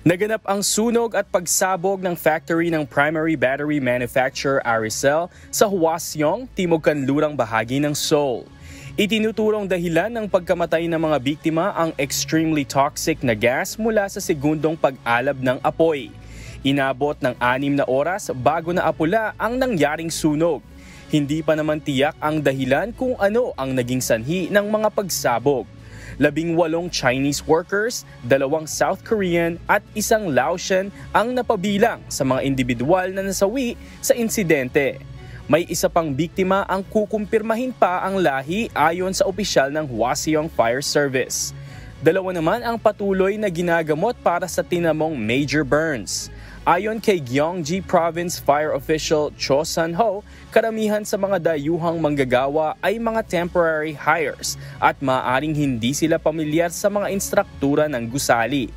Naganap ang sunog at pagsabog ng factory ng primary battery manufacturer Aricel sa Hwaseong, timog kanlurang bahagi ng Seoul. Itinuturong dahilan ng pagkamatay ng mga biktima ang extremely toxic na gas mula sa segundong pag-alab ng apoy. Inabot ng 6 na oras bago naapula ang nangyaring sunog. Hindi pa naman tiyak ang dahilan kung ano ang naging sanhi ng mga pagsabog. 18 Chinese workers, 2 South Korean at 1 Laotian ang napabilang sa mga individual na nasawi sa insidente. May isa pang biktima ang kukumpirmahin pa ang lahi ayon sa opisyal ng Hwaseong Fire Service. 2 naman ang patuloy na ginagamot para sa tinamong major burns. Ayon kay Gyeonggi Province Fire Official Cho Sun-ho, karamihan sa mga dayuhang manggagawa ay mga temporary hires at maaaring hindi sila pamilyar sa mga instruktura ng gusali.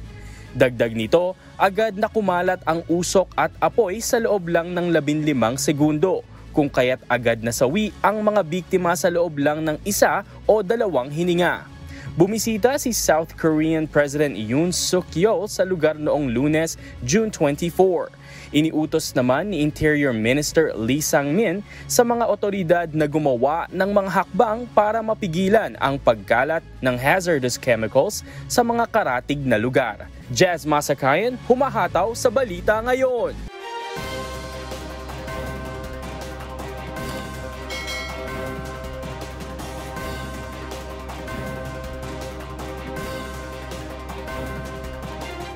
Dagdag nito, agad na kumalat ang usok at apoy sa loob lang ng 15 segundo, kung kaya't agad nasawi ang mga biktima sa loob lang ng 1 o 2 hininga. Bumisita si South Korean President Yoon Suk-yeol sa lugar noong Lunes, June 24. Iniutos naman ni Interior Minister Lee Sang-min sa mga otoridad na gumawa ng mga hakbang para mapigilan ang pagkalat ng hazardous chemicals sa mga karatig na lugar. Jazz Masakayan, humahataw sa Balita Ngayon.